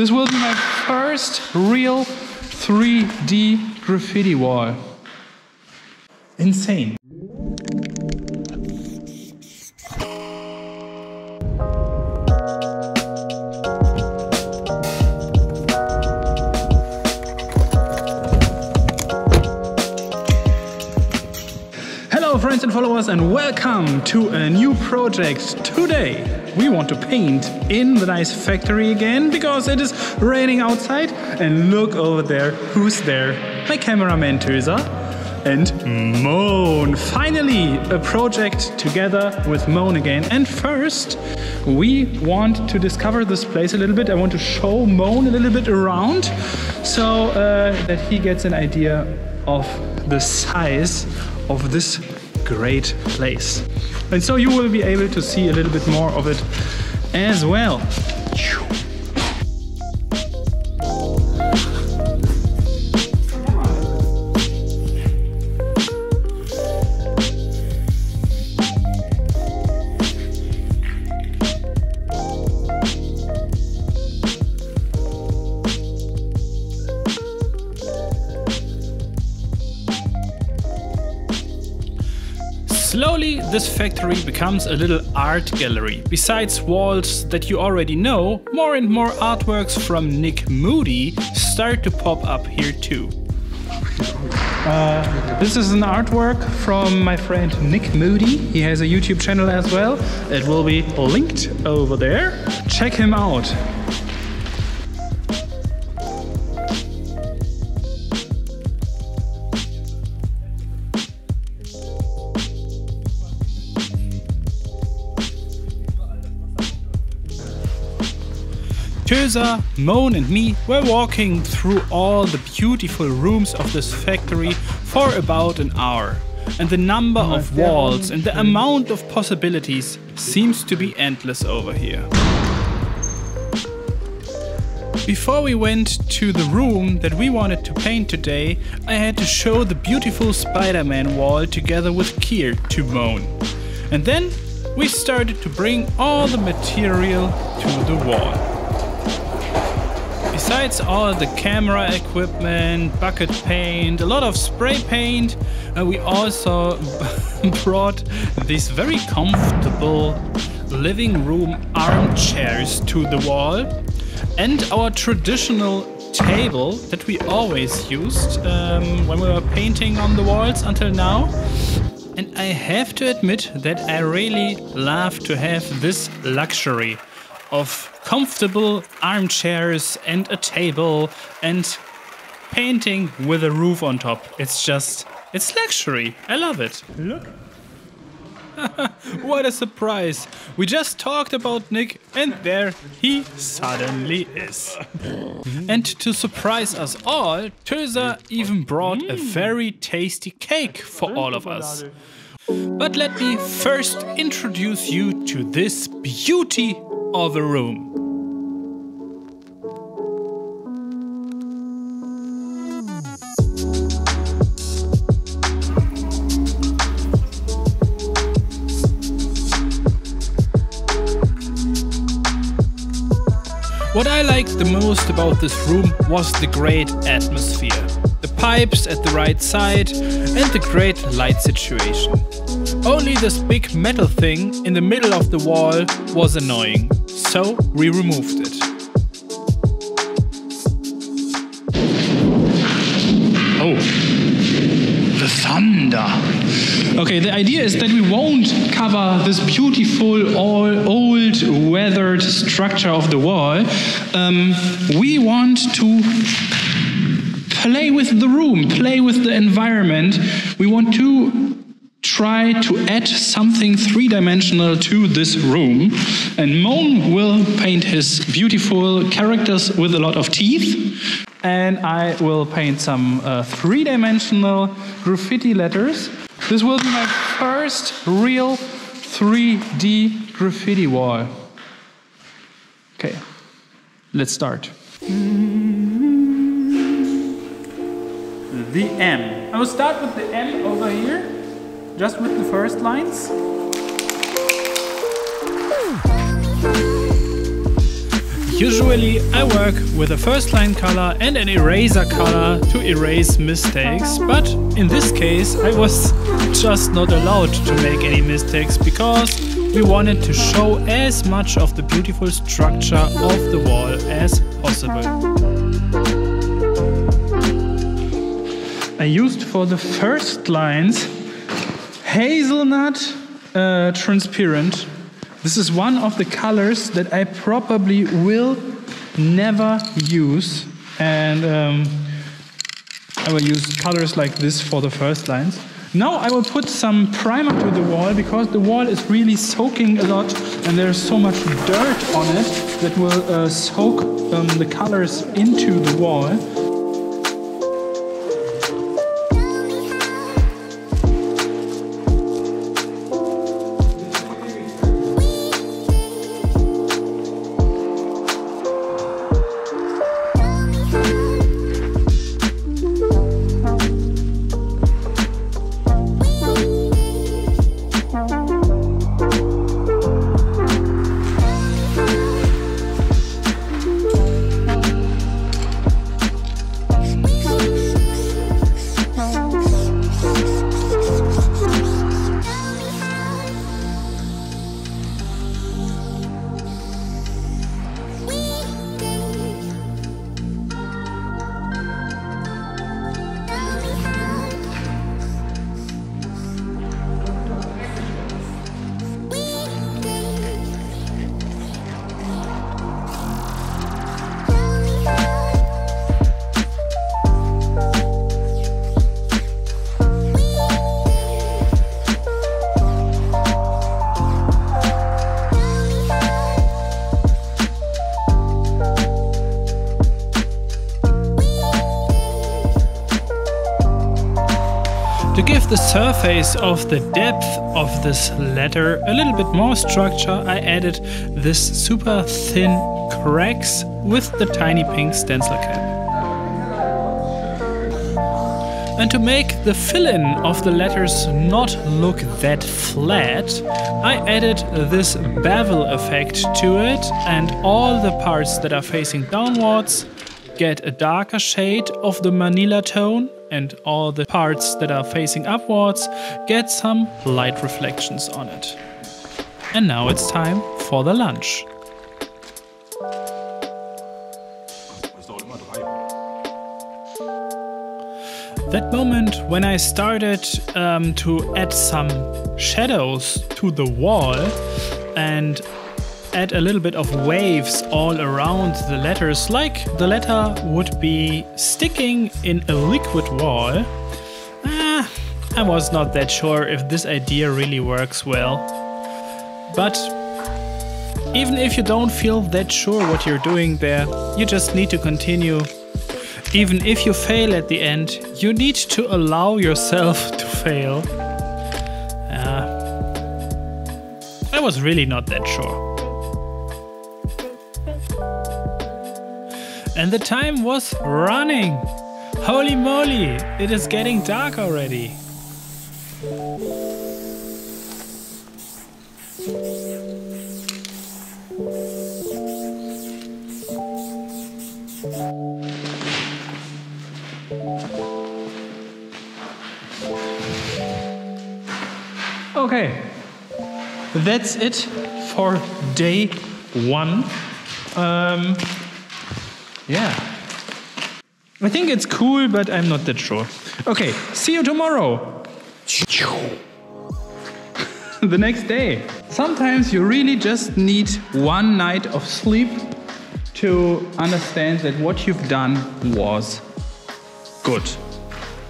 This will be my first real 3D graffiti wall. Insane. Hello friends and followers, and welcome to a new project. Today we want to paint in the nice factory again because it is raining outside. And look over there, who's there? My cameraman Töser and Moan. Finally a project together with Moan again. And first we want to discover this place a little bit. I want to show Moan a little bit around so that he gets an idea of the size of this great place. And so you will be able to see a little bit more of it as well. Slowly, this factory becomes a little art gallery. Besides walls that you already know, more and more artworks from Nick Moody start to pop up here too. This is an artwork from my friend Nick Moody. He has a YouTube channel as well. It will be linked over there. Check him out. Töser, Moan and me were walking through all the beautiful rooms of this factory for about an hour. And the number of walls and the amount of possibilities seems to be endless over here. Before we went to the room that we wanted to paint today, I had to show the beautiful Spider-Man wall together with Kier to Moan. And then we started to bring all the material to the wall. Besides all the camera equipment, bucket paint, a lot of spray paint, we also brought these very comfortable living room armchairs to the wall and our traditional table that we always used when we were painting on the walls until now. And I have to admit that I really love to have this luxury of comfortable armchairs and a table and painting with a roof on top. It's luxury. I love it. Look. What a surprise. We just talked about Nick and there he suddenly is. And to surprise us all, Töser even brought a very tasty cake for all of us. But let me first introduce you to this beauty of a room. What I liked the most about this room was the great atmosphere, the pipes at the right side and the great light situation. Only this big metal thing in the middle of the wall was annoying, so we removed it. Oh, the thunder! Okay, the idea is that we won't cover this beautiful, old, weathered structure of the wall. We want to play with the room, play with the environment. We want to try to add something three-dimensional to this room. And Moan will paint his beautiful characters with a lot of teeth. And I will paint some three-dimensional graffiti letters. This will be my first real 3D graffiti wall. Okay, let's start. The M. I will start with the M over here, just with the first lines. Usually I work with a first line color and an eraser color to erase mistakes, but in this case I was just not allowed to make any mistakes because we wanted to show as much of the beautiful structure of the wall as possible. I used for the first lines hazelnut transparent. This is one of the colors that I probably will never use, and I will use colors like this for the first lines. Now I will put some primer to the wall because the wall is really soaking a lot and there's so much dirt on it that will soak the colors into the wall. To give the surface of the depth of this letter a little bit more structure, I added this super thin cracks with the tiny pink stencil cap. And to make the fill-in of the letters not look that flat, I added this bevel effect to it, and all the parts that are facing downwards get a darker shade of the Manila tone, and all the parts that are facing upwards get some light reflections on it. And now it's time for the lunch. That moment when I started to add some shadows to the wall and add a little bit of waves all around the letters, like the letter would be sticking in a liquid wall, I was not that sure if this idea really works well. But even if you don't feel that sure what you're doing there, you just need to continue. Even if you fail at the end, you need to allow yourself to fail. I was really not that sure. And the time was running. Holy moly, it is getting dark already. Okay, that's it for day one. Yeah, I think it's cool, but I'm not that sure. Okay, see you tomorrow. The next day. Sometimes you really just need one night of sleep to understand that what you've done was good.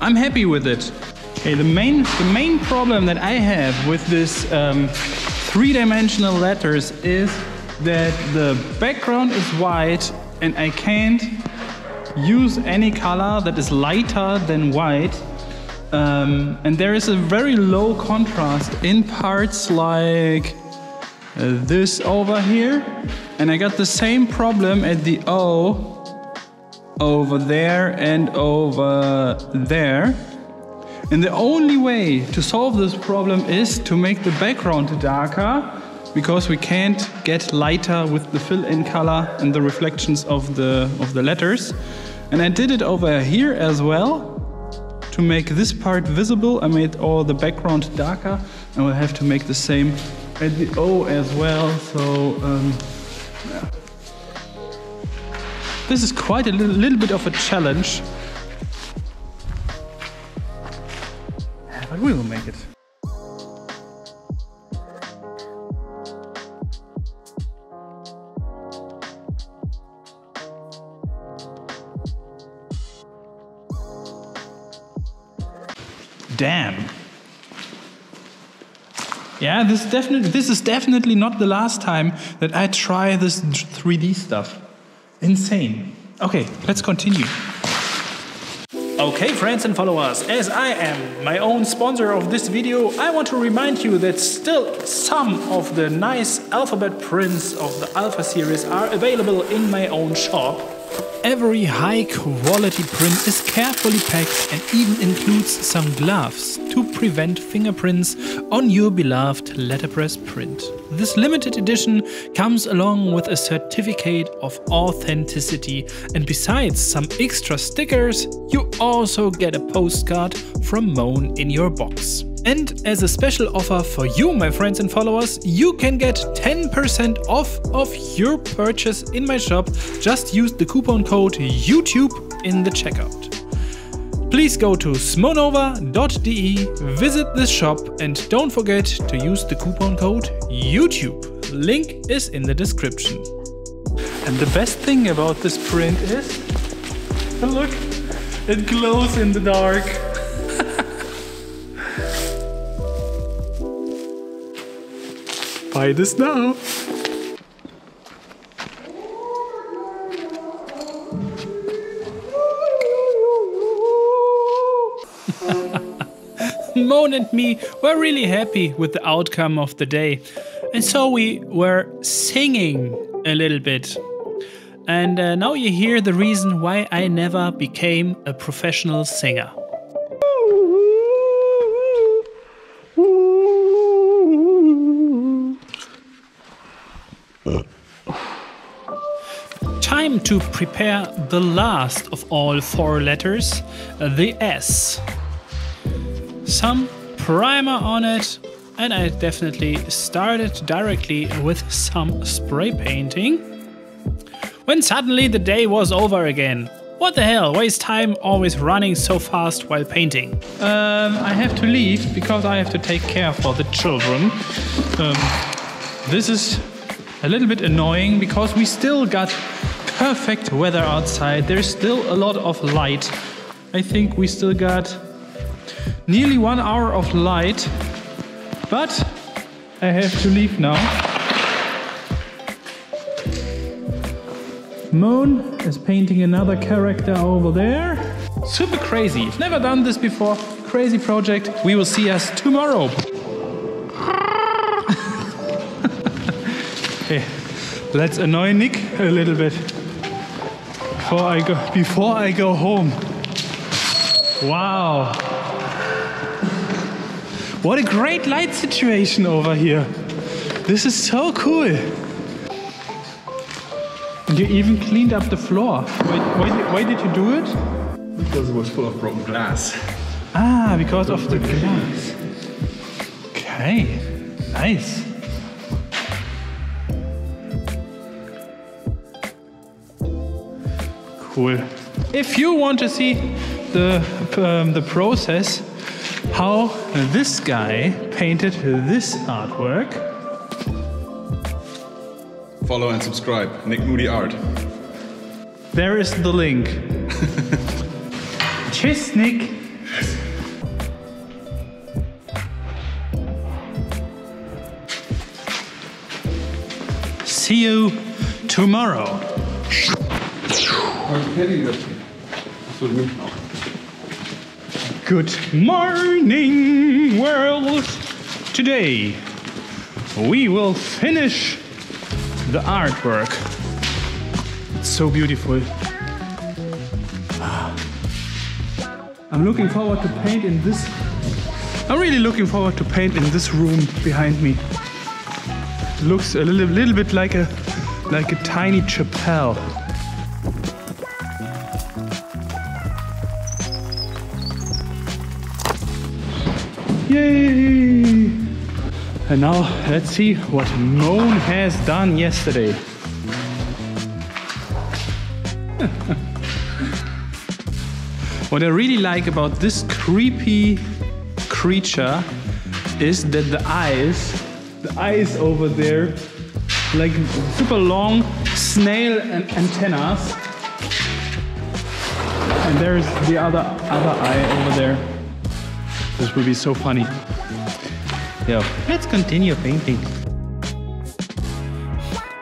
I'm happy with it. Okay, the main problem that I have with this three-dimensional letters is that the background is white and I can't use any color that is lighter than white. And there is a very low contrast in parts like this over here. And I got the same problem at the O over there and over there. And the only way to solve this problem is to make the background darker, because we can't get lighter with the fill-in color and the reflections of the letters. And I did it over here as well to make this part visible. I made all the background darker, and we'll have to make the same at the O as well. So yeah. This is quite a little bit of a challenge, but we will make it. Damn. Yeah, this is definitely not the last time that I try this 3D stuff. Insane. Okay, let's continue. Okay, friends and followers, as I am my own sponsor of this video, I want to remind you that still some of the nice alphabet prints of the Alpha series are available in my own shop. Every high quality print is carefully packed and even includes some gloves to prevent fingerprints on your beloved letterpress print. This limited edition comes along with a certificate of authenticity, and besides some extra stickers, you also get a postcard from Moan in your box. And as a special offer for you, my friends and followers, you can get 10% off of your purchase in my shop. Just use the coupon code YouTube in the checkout. Please go to smonova.de, visit this shop, and don't forget to use the coupon code YouTube. Link is in the description. And the best thing about this print is, look, it glows in the dark. Buy this now. Moan and me were really happy with the outcome of the day, and so we were singing a little bit. And now you hear the reason why I never became a professional singer. Time to prepare the last of all 4 letters, the S. Some primer on it, and I definitely started directly with some spray painting. When suddenly the day was over again. What the hell, waste time always running so fast while painting. I have to leave because I have to take care for the children. This is a little bit annoying because we still got perfect weather outside. There's still a lot of light. I think we still got nearly 1 hour of light, but I have to leave now. Moan is painting another character over there. Super crazy. I've never done this before. Crazy project. We will see us tomorrow. Okay, let's annoy Nick a little bit before I go home. Wow. What a great light situation over here. This is so cool. And you even cleaned up the floor. Why did you do it? Because it was full of broken glass. Ah, because of the glass. Okay, nice. Cool. If you want to see the process, how this guy painted this artwork, follow and subscribe, Nick Moody Art. there is the link. Cheers, Nick. See you tomorrow. Good morning, world! Today we will finish the artwork. It's so beautiful. I'm looking forward to paint in this. I'm really looking forward to paint in this room behind me. looks a little bit like a tiny chapel. Yay! And now let's see what Moan has done yesterday. What I really like about this creepy creature is that the eyes over there, like super long snail and antennas. And there's the other eye over there. This will be so funny. Yeah, let's continue painting.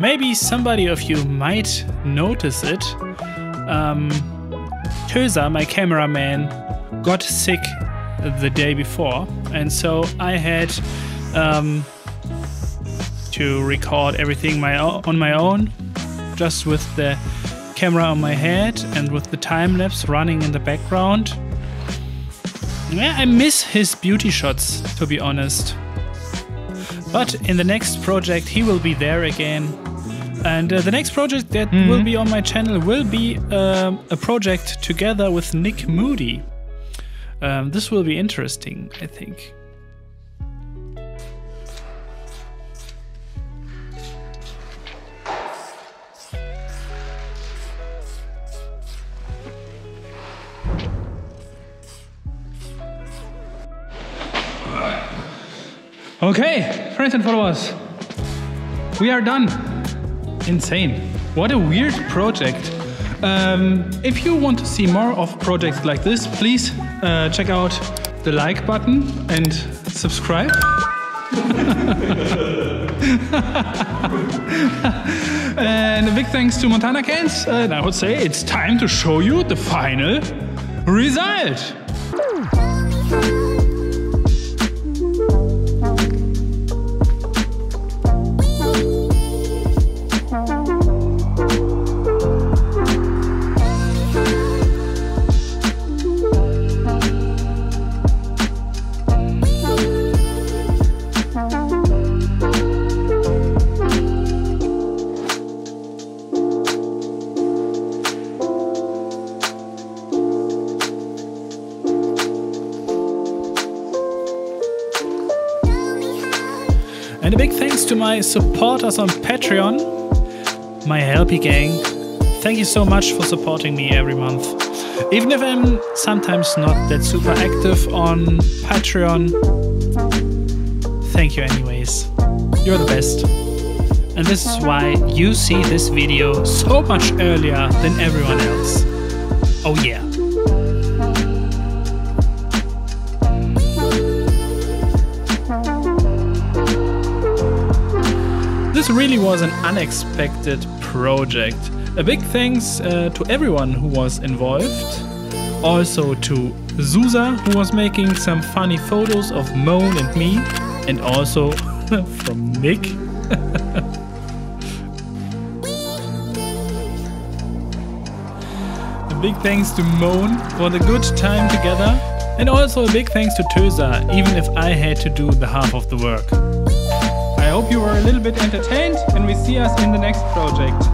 Maybe somebody of you might notice it. Tösa, my cameraman, got sick the day before, and so I had to record everything on my own, just with the camera on my head and with the time lapse running in the background. Yeah, I miss his beauty shots, to be honest. But in the next project he will be there again. And the next project that will be on my channel will be a project together with Nick Moody. This will be interesting, I think. Okay, friends and followers, we are done. Insane. What a weird project. If you want to see more of projects like this, please check out the like button and subscribe. And a big thanks to Montana Cans. And I would say it's time to show you the final result. And a big thanks to my supporters on Patreon, my Helpy gang. Thank you so much for supporting me every month. Even if I'm sometimes not that super active on Patreon, thank you anyways. You're the best. And this is why you see this video so much earlier than everyone else. Oh yeah. This really was an unexpected project. A big thanks to everyone who was involved. Also to Zusa, who was making some funny photos of Moan and me. And also from Nick. A big thanks to Moan for the good time together. And also a big thanks to Tösa, even if I had to do the half of the work. I hope you were a little bit entertained, and we see us in the next project.